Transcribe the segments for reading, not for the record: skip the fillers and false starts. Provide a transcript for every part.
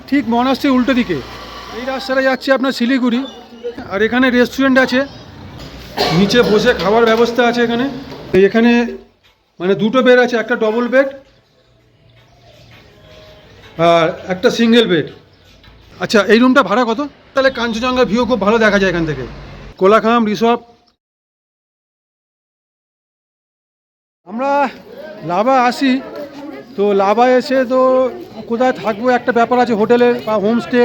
ঠিক মনাস্ট্রির উল্টো দিকে। এই রাস্তাটা যাচ্ছে আপনার শিলিগুড়ি। আর এখানে রেস্টুরেন্ট আছে, নিচে বসে খাওয়ার ব্যবস্থা আছে এখানে। এখানে মানে দুটো বেড আছে, একটা ডবল বেড আর একটা সিঙ্গেল বেড। আচ্ছা, এই রুমটা ভাড়া কত? তাহলে কাঞ্চনজঙ্ঘা ভিউ খুব ভালো দেখা যায় এখান থেকে, কোলাখাম রিসর্ট। আমরা লাভা আসি, তো লাভা এসে তো কোথায় থাকবো একটা ব্যাপার আছে, হোটেলের বা হোমস্টে।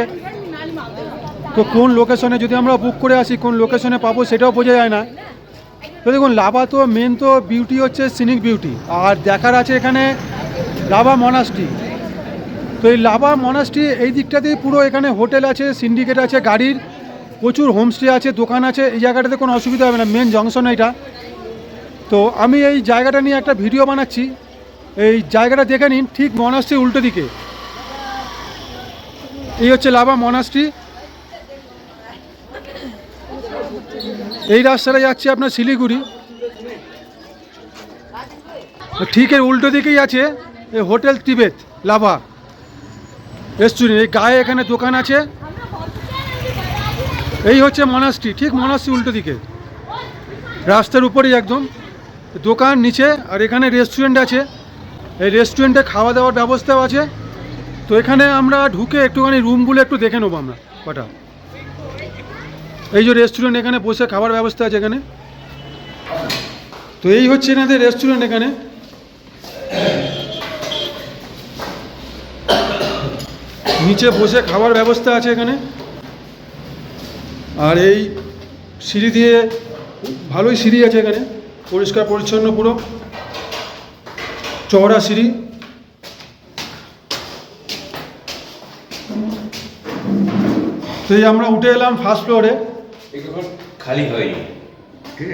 তো কোন লোকেশনে যদি আমরা বুক করে আসি, কোন লোকেশনে পাবো সেটাও বোঝা যায় না। তো দেখুন, লাভা তো মেন তো বিউটি হচ্ছে সিনিক বিউটি, আর দেখার আছে এখানে লাভা মনাস্ট্রি। তো এই লাভা মনাস্ট্রি এই দিকটাতেই পুরো এখানে হোটেল আছে, সিন্ডিকেট আছে, গাড়ির প্রচুর হোমস্টে আছে, দোকান আছে। এই জায়গাটাতে কোনো অসুবিধা হবে না, মেন জংশন এটা। তো আমি এই জায়গাটা নিয়ে একটা ভিডিও বানাচ্ছি। এই জায়গাটা দেখে নিন, ঠিক মনাস্ট্রির উল্টো দিকে। এই হচ্ছে লাভা মনাস্ট্রি। এই রাস্তাটা যাচ্ছে আপনার শিলিগুড়ি। ঠিক এর উল্টো দিকেই আছে এই হোটেল তিবেত লাভা রেস্টুরেন্ট। এই গায়ে এখানে দোকান আছে। এই হচ্ছে মনাস্ট্রি, ঠিক মনাস্ট্রি উল্টো দিকে, রাস্তার উপরেই একদম দোকান নিচে। আর এখানে রেস্টুরেন্ট আছে, এই রেস্টুরেন্টে খাওয়া দাওয়ার ব্যবস্থাও আছে। তো এখানে আমরা ঢুকে একটুখানি রুমগুলো একটু দেখে নেবো আমরা কটা। এই যে রেস্টুরেন্ট, এখানে বসে খাবার ব্যবস্থা আছে এখানে। তো এই হচ্ছে এনাদের রেস্টুরেন্ট। এখানে নিচে বসে খাবার ব্যবস্থা আছে এখানে। আর এই সিঁড়ি দিয়ে, ভালোই সিঁড়ি আছে এখানে, পরিষ্কার পরিচ্ছন্ন, পুরো চওড়া সিঁড়ি। তো এই আমরা উঠে এলাম ফার্স্ট ফ্লোরে। খালি হয়নি,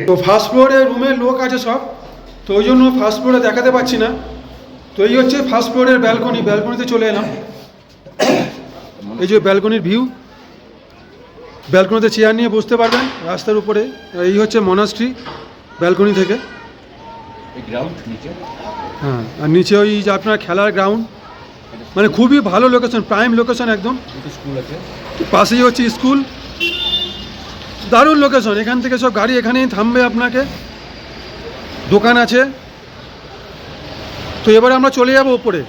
তো ফার্স্ট ফ্লোরে রুমের লোক আছে সব, তো ওই জন্য ফার্স্ট ফ্লোরে দেখাতে পাচ্ছি না। তো এই হচ্ছে ফার্স্ট ফ্লোরের ব্যালকনি। ব্যালকনিতে চলে এলাম। এই যে ব্যালকনির ভিউ, ব্যালকনিতে চেয়ার নিয়ে বসতে পারবেন রাস্তার উপরে। এই হচ্ছে মনাস্ট্রি ব্যালকনি থেকে। হ্যাঁ, আর নিচে ওই যে আপনার খেলার গ্রাউন্ড, মানে খুবই ভালো লোকেশন, প্রাইম লোকেশন একদম। স্কুল আছে পাশেই হচ্ছে স্কুল, দারুণ লোকেশন। এখান থেকে সব গাড়ি এখানেই থামবে আপনাকে, দোকান আছে। তো এবারে আমরা চলে যাব ওপরে।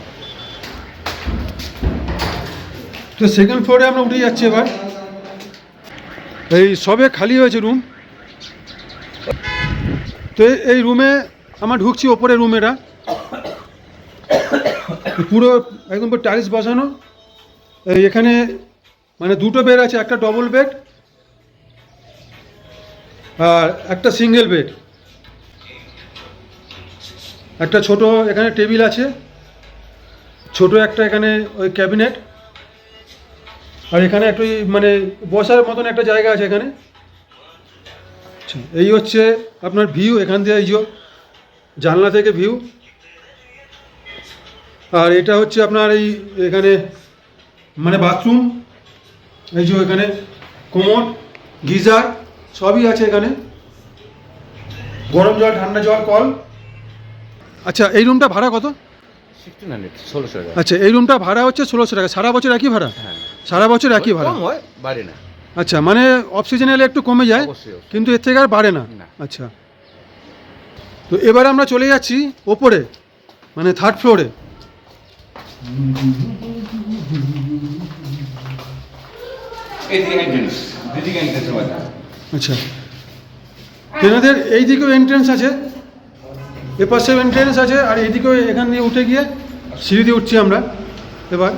তো সেকেন্ড ফ্লোরে আমরা উঠে যাচ্ছি এবার। এই সবে খালি হয়েছে রুম। তো এই রুমে আমরা ঢুকছি, ওপরে রুম। এটা পুরো একদম টাইলস বসানো। এই এখানে মানে দুটো বেড আছে, একটা ডবল বেড আর একটা সিঙ্গেল বেড। একটা ছোট এখানে টেবিল আছে, ছোট একটা এখানে ওই ক্যাবিনেট। আর এখানে একটু মানে বসার মতন একটা জায়গা আছে এখানে। এই হচ্ছে আপনার ভিউ এখান থেকে, এই যে জানলা থেকে ভিউ। আর এটা হচ্ছে আপনার এই এখানে মানে বাথরুম। এই যে এখানে কোমোড, গিজার সবই আছে এখানে, গরম জল, ঠান্ডা জল, কল। আচ্ছা, এই রুমটা ভাড়া কত? 1600 টাকা। আচ্ছা, এই রুমটা ভাড়া হচ্ছে 1600 টাকা। সারা বছর একই ভাড়া? হ্যাঁ, সারা বছর একই ভাড়া, কম হয়, বাড়ে না। আচ্ছা, মানে অফ সিজনে এলে একটু কমে যায়, অবশ্যই। কিন্তু এর থেকে আর বাড়ে না? না। আচ্ছা, তো এবারে আমরা চলে যাচ্ছি ওপরে, মানে থার্ড ফ্লোরে। আচ্ছা, এনাদের এই দিকেও এন্ট্রেন্স আছে, এপাশেও এন্ট্রেন্স আছে, আর এইদিকেও এখান দিয়ে উঠে গিয়ে সিঁড়ি দিয়ে উঠছি আমরা এবার।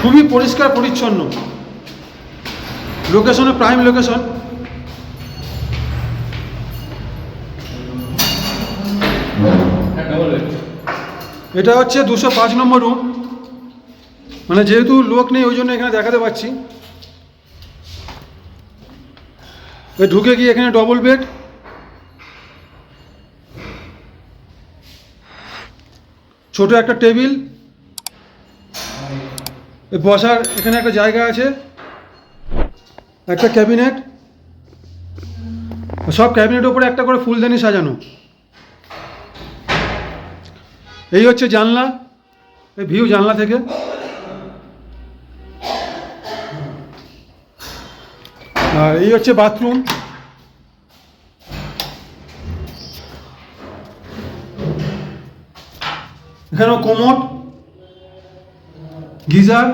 খুবই পরিষ্কার পরিচ্ছন্ন, লোকেশনে প্রাইম লোকেশন। এটা হচ্ছে 205 নম্বর রুম। মানে যেহেতু লোক নেই ওই জন্য এখানে দেখাতে পাচ্ছি। ঢুকে গিয়ে এখানে ডবল বেড, ছোট একটা টেবিল, বসার এখানে একটা জায়গা আছে, একটা ক্যাবিনেট, সব ক্যাবিনেটের উপরে একটা করে ফুলদানি সাজানো। এই হচ্ছে জানলা, এই ভিউ জানলা থেকে। আর এই হচ্ছে বাথরুম। এখানেও কোমোড, গিজার,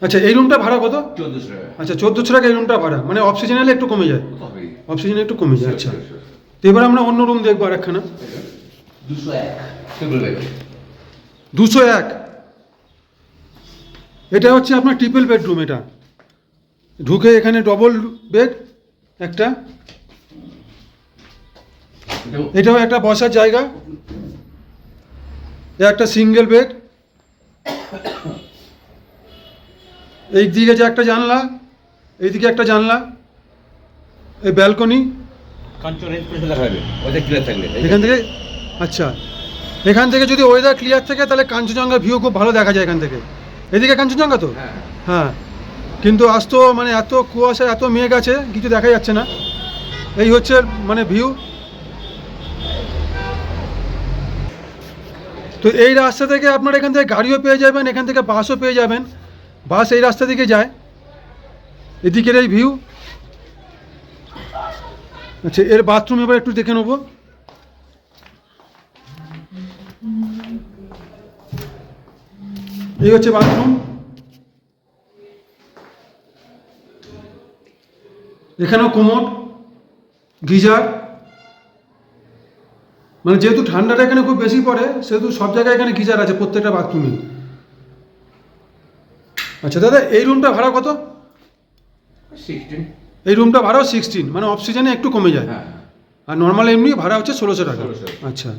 আচ্ছা এই রুমটা ভাড়া কত? 1400 টাকা। আচ্ছা 1400 টাকা এই রুমটা ভাড়া, মানে অফ সিজনে এলে একটু কমে যায়, হবে। অফ সিজনে একটু কমে যায়। আচ্ছা তো এবার আমরা অন্য রুম দেখবো আর একখানা। 201 ট্রিপল বেড। 201, এটা হচ্ছে আপনার ট্রিপল বেডরুম। এটা ঢুকে এখানে ডবল বেড একটা, এটাও একটা বসার জায়গা, এ একটা সিঙ্গেল বেড। এই দিকে যে একটা জানলা, এইদিকে একটা জানলা, এই ব্যালকনি। কাঞ্চন রেঞ্জ করে দেখা যাবে ওদের ক্লিয়ার থাকলে। এখান থেকে, আচ্ছা এখান থেকে যদি ওয়েদার ক্লিয়ার থাকে তাহলে কাঞ্চনজঙ্ঘা ভিউ খুব ভালো দেখা যায় এখান থেকে। এদিকে কাঞ্চনজঙ্ঘা তো, হ্যাঁ হ্যাঁ, কিন্তু আজ তো মানে এত কুয়াশা, এত মেঘ আছে, কিছু দেখা যাচ্ছে না। এই হচ্ছে মানে ভিউ। তো এই রাস্তা থেকে আপনার এখান থেকে গাড়িও পেয়ে যাবেন, এখান থেকে বাসও পেয়ে যাবেন। বাস এই রাস্তা দিকে যায়, এদিকের এই ভিউ। আচ্ছা এর বাথরুম এবার একটু দেখে নেবো। এই হচ্ছে বাথরুম। এখানেও কোমোড, গিজার, মানে যেহেতু ঠান্ডাটা এখানে খুব বেশি পড়ে সেহেতু সব জায়গায় এখানে গিজার আছে প্রত্যেকটা বাথরুমে। আচ্ছা দাদা এই রুমটা ভাড়া কত? 16। এই রুমটা ভাড়াও 16, মানে অফ সিজনে একটু কমে যায়। হ্যাঁ আর নর্মাল এমনি ভাড়া হচ্ছে 1600 টাকা। 1600। আচ্ছা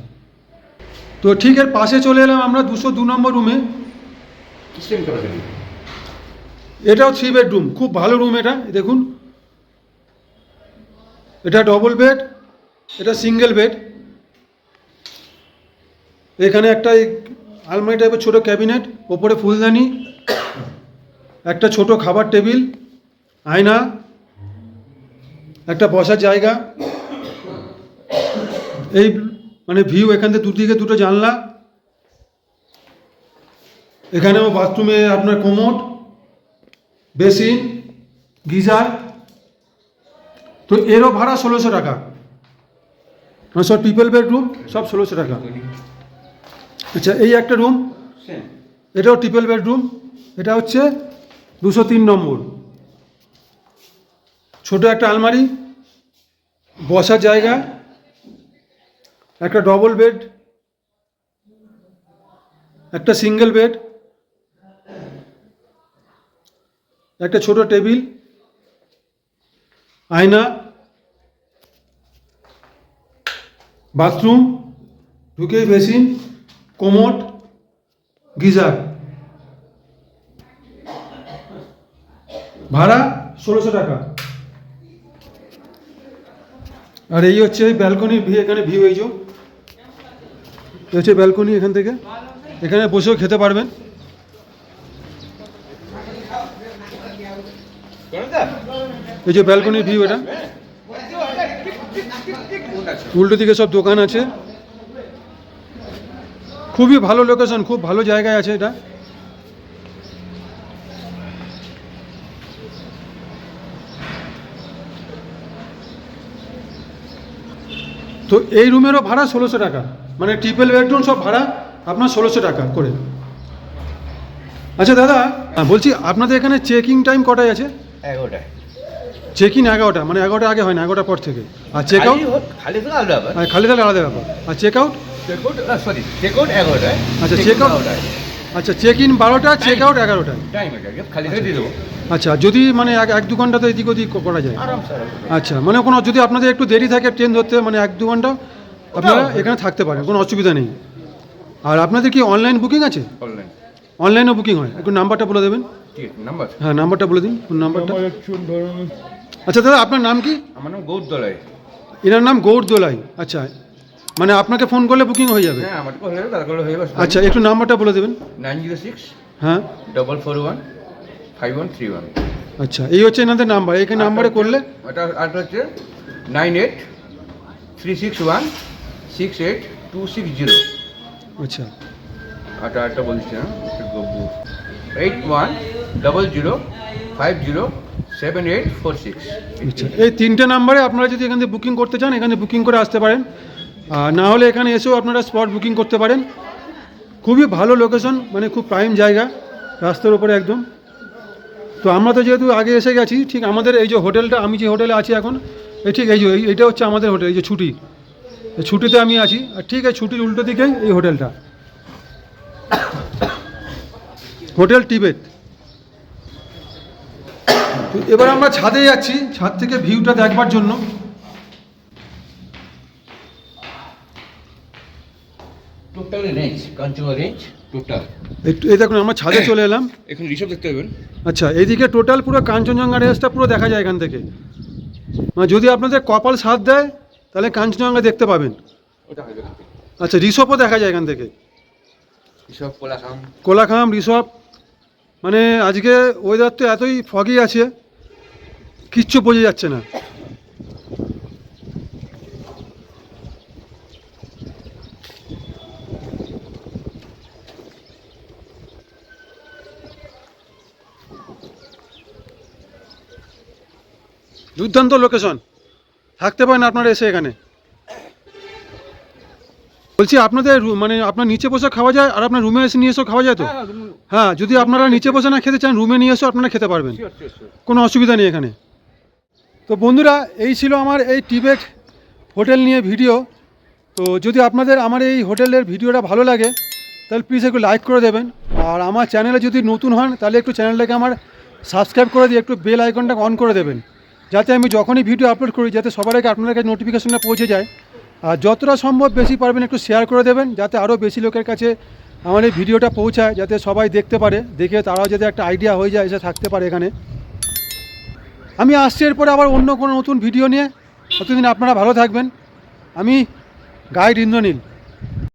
তো ঠিক এর পাশে চলে এলাম আমরা 202 নম্বর রুমে। Kitchen capacity. এটাও 3 বেডরুম, খুব ভালো রুম এটা। দেখুন এটা ডবল বেড, এটা সিঙ্গেল বেড। এখানে একটা আলমারি টাইপের ছোটো ক্যাবিনেট, ওপরে ফুলদানি, একটা ছোট খাবার টেবিল, আয়না, একটা বসার জায়গা। এই মানে ভিউ, এখান থেকে দুদিকে দুটো জানলা। এখানেও বাথরুমে আপনার কোমোড, বেসিন, গিজার। তো এরও ভাড়া 1600 টাকা, মানে সব ট্রিপল বেডরুম সব 1600 টাকা। আচ্ছা এই একটা রুম, সেম। এটাও ট্রিপল বেডরুম। এটা হচ্ছে 203 নম্বর। ছোট একটা আলমারি, বসার জায়গা, একটা ডবল বেড, একটা সিঙ্গেল বেড, একটা ছোট টেবিল, আয়না, বাথরুম, ঢুকেই বেসিন, কোমোড, গিজার। ভাড়া 1600 টাকা। আর এই হচ্ছে ব্যালকনির ভিউ, এখানে ভিউ এই যে এই হচ্ছে ব্যালকনি। এখান থেকে এখানে বসেও খেতে পারবেন। এই যে ব্যালকনির ভিউ, এটা উল্টো দিকে সব দোকান আছে। খুবই ভালো লোকেশন, খুব ভালো জায়গায় আছে এটা। তো এই রুমেরও ভাড়া 1600 টাকা, মানে ট্রিপল বেডরুম সব ভাড়া আপনার 1600 টাকা করে। আচ্ছা দাদা বলছি আপনাদের এখানে চেকিং টাইম কটায় আছে? 11টায়। চেক ইন 11টা, মানে 11টা আগে হয় না, 11টার পর থেকে। আর চেক আউট? খালি তো আলাদা ব্যাপার। খালি তাহলে আলাদা ব্যাপার। আর চেক আউট? চেক আউট 11টায়। আচ্ছা চেক আউট, আচ্ছা চেক ইন 12টা, চেক আউট 11টায়। টাইম আছে, খালি করে দিয়ে দেবো। আচ্ছা যদি মানে এক দু ঘন্টা তো এদিক ওদিক করা যায়। আরামসে। আচ্ছা মানে কোনো যদি আপনাদের একটু দেরি থাকে ট্রেন ধরতে, মানে 1-2 ঘন্টা আপনারা এখানে থাকতে পারেন, কোনো অসুবিধা নেই। আর আপনাদের কি অনলাইন বুকিং আছে? অনলাইন। অনলাইনেও বুকিং হয়, একটু নাম্বারটা বলে দেবেন। ঠিক আছে, নাম্বার। হ্যাঁ নাম্বারটা বলে দিন, ফোন নাম্বারটা। আচ্ছা দাদা আপনার নাম কি? আমার নাম গৌর দলাই। এনার নাম গৌর দোলাই। আচ্ছা মানে আপনাকে ফোন করলে বুকিং হয়ে যাবে? হ্যাঁ আমার হয়ে যাবে, তারপরে হয়ে যাবে। আচ্ছা একটু নাম্বারটা বলে দেবেন। 906 হ্যাঁ 441 5131। আচ্ছা, এই হচ্ছে এনাদের নাম্বার, এই নাম্বারে করলে ওটা আরেকটা হচ্ছে 9836168260। আচ্ছা, আরেকটা বলছি না, 8100507846। আচ্ছা, এই তিনটে নাম্বারে আপনারা যদি এখান থেকে বুকিং করতে চান এখানে বুকিং করে আসতে পারেন, আর না হলে এখানে এসেও আপনারা স্পট বুকিং করতে পারেন। খুবই ভালো লোকেশন, মানে খুব প্রাইম জায়গা, রাস্তার উপরে একদম। তো আমরা তো যেহেতু আগে এসে গেছি, ঠিক আমাদের এই যে হোটেলটা, আমি যে হোটেলে আছি এখন, এই ঠিক এই যে এইটা হচ্ছে আমাদের হোটেল, এই যে ছুটি, এই ছুটিতে আমি আছি, আর ঠিক এই ছুটির উল্টো দিকেই এই হোটেলটা, হোটেল টিবেট। তো এবার আমরা ছাদে যাচ্ছি, ছাদ থেকে ভিউটা দেখবার জন্য। Total range, Kanchenjunga range total. এই দেখুন আমরা ছাদে চলে এলাম। এখন ঋষভ দেখতে পাবেন। আচ্ছা, এইদিকে টোটাল পুরো কাঞ্চনজঙ্ঘা রেঞ্জটা পুরো দেখা যায় এখান থেকে, মানে যদি আপনাদের কপাল সাথ দেয় তাহলে কাঞ্চনজঙ্ঘা দেখতে পাবেন। ওটা হবে আচ্ছা, ঋষভও দেখা যায় এখান থেকে, ঋষভ, কোলাখাম। কোলাখাম, ঋষভ। মানে আজকে ওয়েদার তো এতই ফগি আছে, কিচ্ছু বোঝা যাচ্ছে না। দুর্দান্ত লোকেশন, থাকতে পারেন আপনারা এসে এখানে। বলছি আপনাদের মানে আপনার নিচে বসে খাওয়া যায়, আর আপনার রুমে এসে নিয়ে এসেও খাওয়া যায় তো? হ্যাঁ, যদি আপনারা নিচে বসে না খেতে চান, রুমে নিয়ে এসেও আপনারা খেতে পারবেন, কোনো অসুবিধা নেই এখানে। তো বন্ধুরা, এই ছিল আমার এই টিবেট হোটেল নিয়ে ভিডিও। তো যদি আপনাদের আমার এই হোটেলের ভিডিওটা ভালো লাগে তাহলে প্লিজ একটু লাইক করে দেবেন, আর আমার চ্যানেলে যদি নতুন হন তাহলে একটু চ্যানেলটাকে আমার সাবস্ক্রাইব করে দিয়ে একটু বেল আইকনটা অন করে দেবেন, যাতে আমি যখনই ভিডিও আপলোড করি যাতে সবার আগে আপনার কাছে নোটিফিকেশনটা পৌঁছে যায়। আর যতটা সম্ভব বেশি পারবেন একটু শেয়ার করে দেবেন, যাতে আরও বেশি লোকের কাছে আমার এই ভিডিওটা পৌঁছায়, যাতে সবাই দেখতে পারে, দেখে তারাও যাতে একটা আইডিয়া হয়ে যায়, এসে থাকতে পারে এখানে। আমি আসছি এরপরে আবার অন্য কোনো নতুন ভিডিও নিয়ে। ততদিন আপনারা ভালো থাকবেন। আমি গাইড ইন্দ্রনীল।